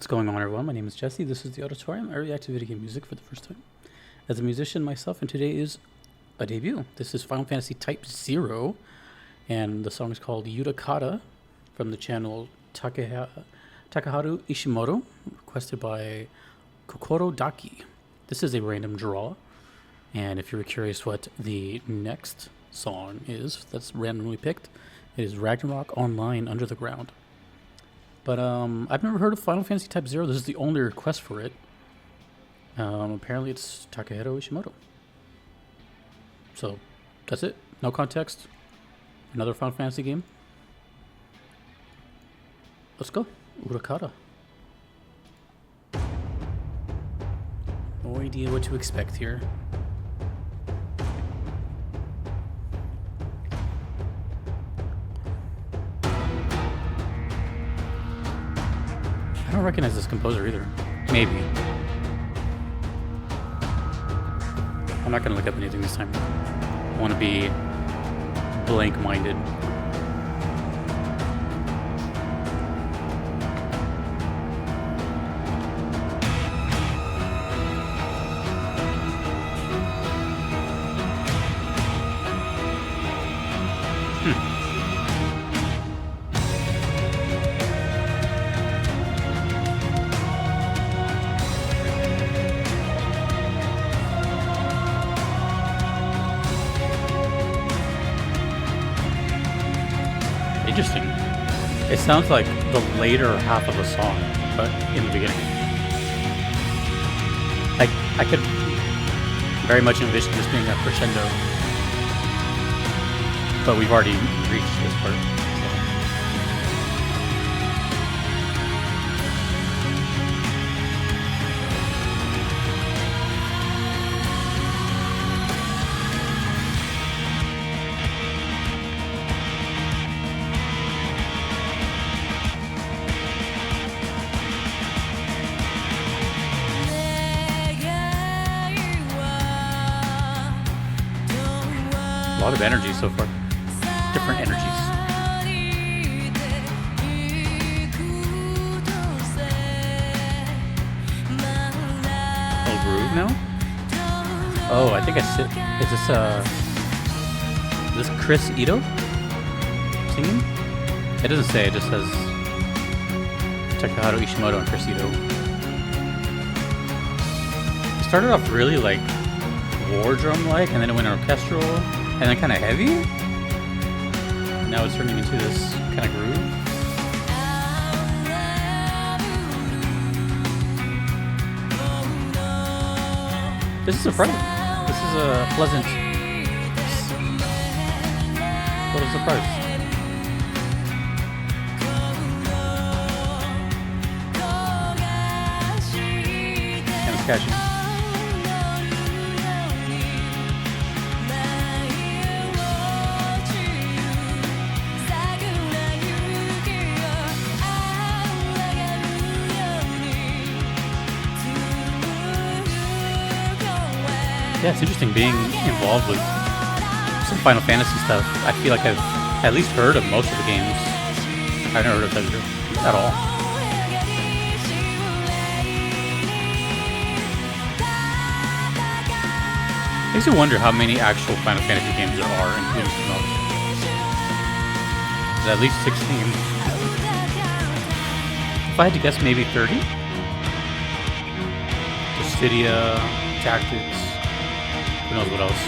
going on, everyone? My name is Jesse. This is the Auditorium. I react to video game music for the first time as a musician myself, and today is a debut. This is Final Fantasy Type-0, and the song is called UTAKA from the channel Takaharu Ishimoto, requested by Kokoro Daki. This is a random draw, and if you're curious what the next song is that's randomly picked, it is Ragnarok Online Under the Ground. But I've never heard of Final Fantasy Type-0. This is the only request for it. Apparently it's Takahiro Ishimoto. So that's it. No context. Another Final Fantasy game. Let's go. Urakata. No idea what to expect here. I don't recognize this composer either. Maybe. I'm not going to look up anything this time. I want to be blank-minded. Interesting. It sounds like the later half of the song, but in the beginning. I could very much envision this being a crescendo, but we've already reached this part. A lot of energy so far. Different energies. Oh, groove now? Oh, I think I sit. Is this Chris Ito singing? It doesn't say, it just says Takahiro Ishimoto and Chris Ito. It started off really like war drum like, and then it went orchestral. And then kind of heavy. And now it's turning into this kind of groove. This is surprising. This is a pleasant. What a surprise. And it's catchy. Yeah, it's interesting being involved with some Final Fantasy stuff. I feel like I've at least heard of most of the games. I've never heard of Type-0 at all. Makes me wonder how many actual Final Fantasy games there are, including some others. There's at least 16. If I had to guess, maybe 30? Dissidia, Tactics. Who knows what else?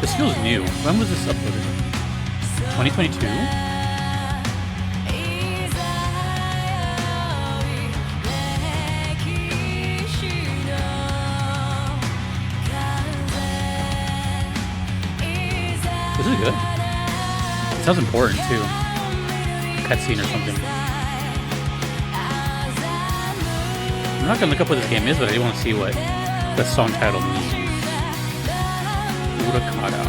This feels new. When was this uploaded? 2022? This is good. It sounds important too. Cutscene or something. I'm not gonna look up what this game is, but I do want to see what the song title means. Urakata.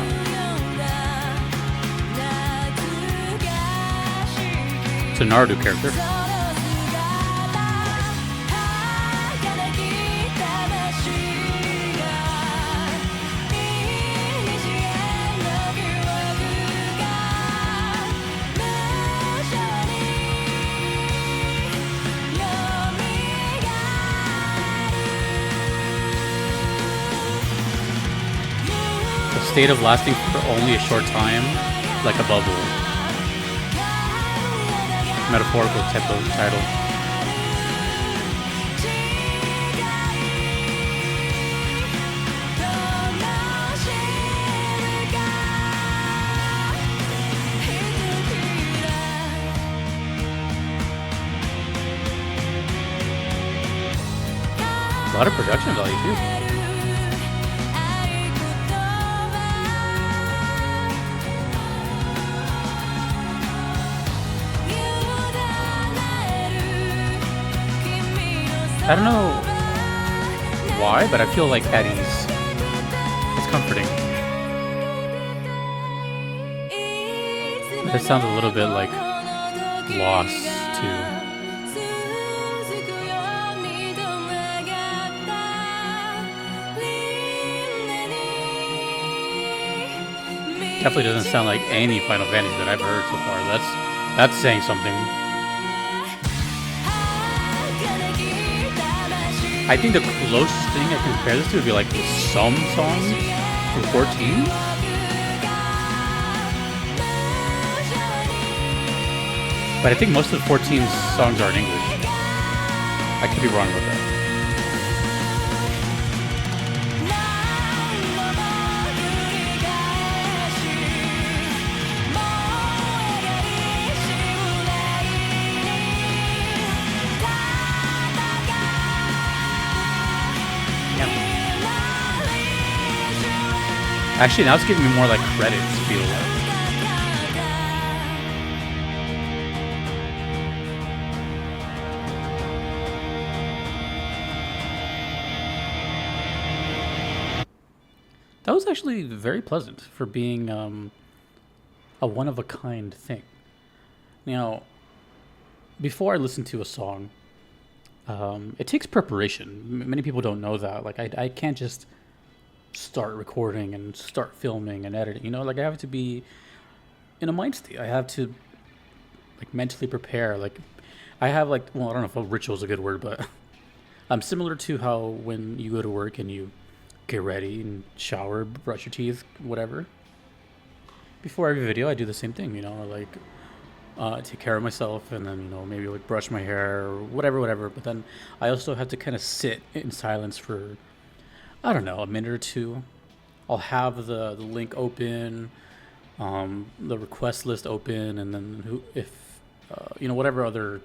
It's a Naruto character. state of lasting for only a short time, like a bubble. Metaphorical type of title. A lot of production value too. I don't know why, but I feel like at ease. It's comforting. It sounds a little bit like Lost too. Definitely doesn't sound like any Final Fantasy that I've heard so far. That's saying something. I think the closest thing I can compare this to would be like some songs from 14. But I think most of the 14 songs are in English. I could be wrong about that. Actually, now it's giving me more like credits feel like. That was actually very pleasant for being a one-of-a-kind thing. Now, before I listen to a song, it takes preparation. Many people don't know that. Like, I can't just start recording and start filming and editing. You know, like I have to be in a mind state. I have to like mentally prepare. Like I have like, well, I don't know if a ritual is a good word, but I'm similar to how when you go to work and you get ready and shower, brush your teeth, whatever. Before every video, I do the same thing. You know, like take care of myself, and then maybe like brush my hair or whatever. But then I also have to kind of sit in silence for, I don't know, a minute or two. I'll have the link open, the request list open, and then whatever other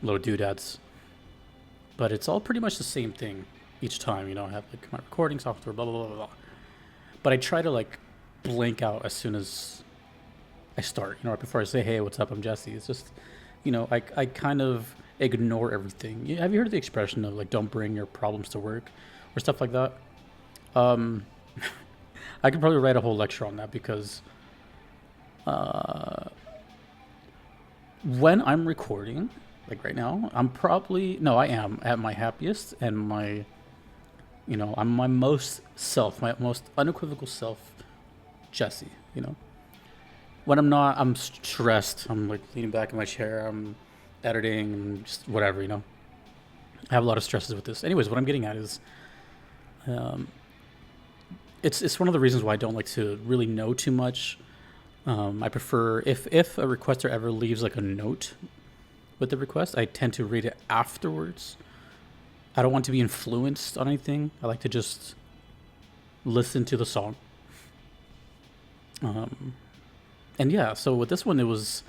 little doodads. But it's all pretty much the same thing each time. I have like my recording software, blah blah blah blah. But I try to like blank out as soon as I start. Right before I say, "Hey, what's up? I'm Jesse." It's just, I kind of ignore everything. Have you heard the expression of like, "Don't bring your problems to work," or stuff like that? I could probably write a whole lecture on that because when I'm recording, like right now, I am at my happiest and I'm my most my most unequivocal self, Jesse. When I'm not, I'm stressed. I'm like leaning back in my chair. I'm editing and just whatever. I have a lot of stresses with this. Anyways, what I'm getting at is, it's one of the reasons why I don't like to really know too much. I prefer if a requester ever leaves like a note with the request, I tend to read it afterwards. I don't want to be influenced on anything. I like to just listen to the song. And yeah, so with this one, it was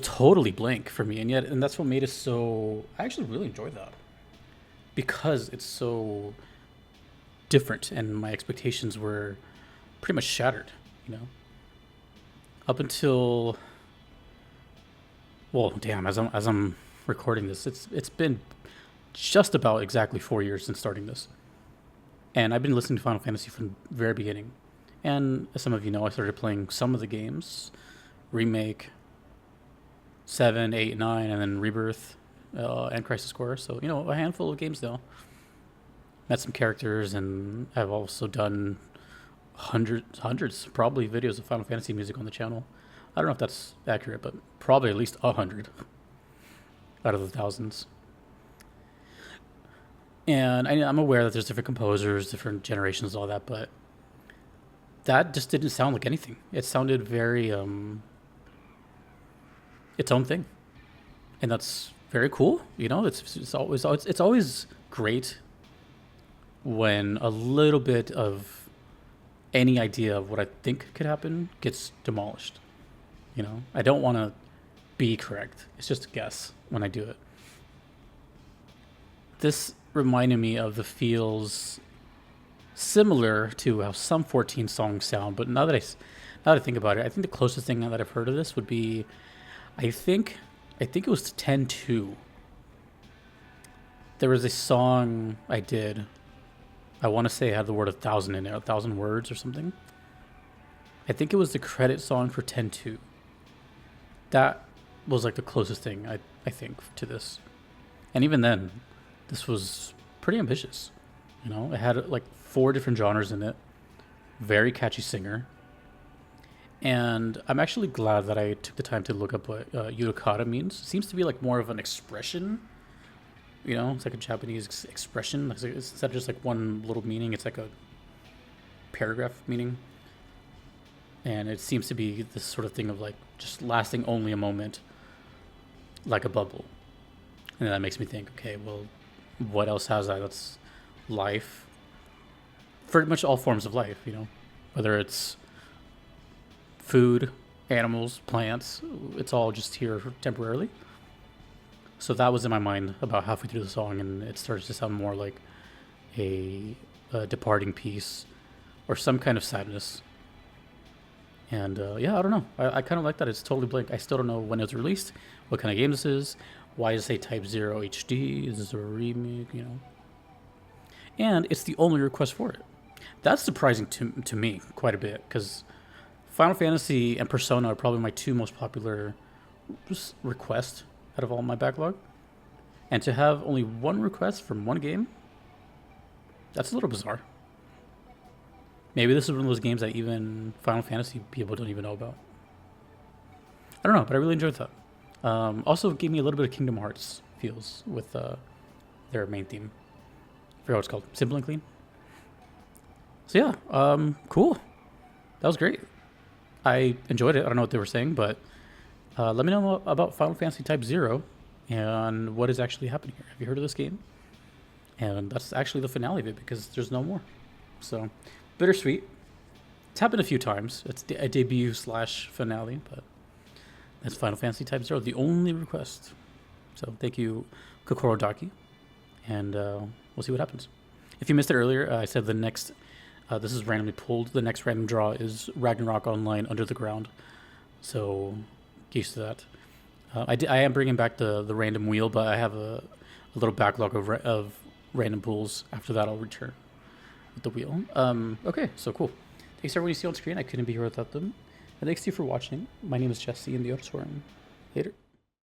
totally blank for me, and that's what made it so. I actually really enjoyed that because it's so different, and my expectations were pretty much shattered. Up until, well, damn, as I'm recording this, it's been just about exactly 4 years since starting this, and I've been listening to Final Fantasy from the very beginning. And as some of you know, I started playing some of the games, Remake, 7, 8, 9, and then Rebirth, and Crisis Core. So, a handful of games though. Met some characters, and I've also done hundreds probably videos of Final Fantasy music on the channel. I don't know if that's accurate, but probably at least 100 out of the thousands. And I'm aware that there's different composers, different generations, all that, but that just didn't sound like anything. It sounded very its own thing, and that's very cool. You know, it's always great when a little bit of any idea of what I think could happen gets demolished. You know, I don't want to be correct. It's just a guess when I do it. This reminded me of the feels similar to how some 14 songs sound, but now that I think about it, I think the closest thing that I've heard of this would be, I think it was 10-2. There was a song I did. I want to say it had the word 1,000 in it, 1,000 words or something. I think it was the credit song for 10-2. That was like the closest thing I think to this. And even then, this was pretty ambitious. You know, it had like 4 different genres in it. Very catchy singer. And I'm actually glad that I took the time to look up what UTAKA means. It seems to be like more of an expression. You know, it's like a Japanese expression. It's instead of just like one little meaning, it's like a paragraph meaning. And it seems to be this sort of thing of like just lasting only a moment, like a bubble. And that makes me think, okay, well, what else has that? That's life. Pretty much all forms of life, you know, whether it's food, animals, plants, it's all just here temporarily. So that was in my mind about halfway through the song, and it starts to sound more like a departing piece or some kind of sadness. And yeah, I don't know. I kind of like that. It's totally blank. I still don't know when it was released, what kind of game this is, why does it say Type-0 HD? Is this a remake, you know? And it's the only request for it. That's surprising to me quite a bit, because Final Fantasy and Persona are probably my 2 most popular requests out of all my backlog. And to have only 1 request from 1 game, that's a little bizarre. Maybe this is one of those games that even Final Fantasy people don't even know about. I don't know, but I really enjoyed that. Also gave me a little bit of Kingdom Hearts feels with their main theme. I forgot what it's called. Simple and Clean. So yeah, cool. That was great. I enjoyed it. I don't know what they were saying, but let me know about Final Fantasy Type-0 and what is actually happening here. Have you heard of this game? And that's actually the finale of it, because there's no more. So, bittersweet. It's happened a few times. It's a debut / finale, but that's Final Fantasy Type-0, the only request. So thank you, Kokoro Daki, and we'll see what happens. If you missed it earlier, I said the next, this is randomly pulled, the next random draw is Ragnarok Online Under the Ground. So, get used to that. I am bringing back the random wheel, but I have a little backlog of random pulls. After that, I'll return with the wheel. Okay, so cool. Thanks everyone you see on screen. I couldn't be here without them. And thanks to you for watching. My name is Jesse in the auditorium. Later.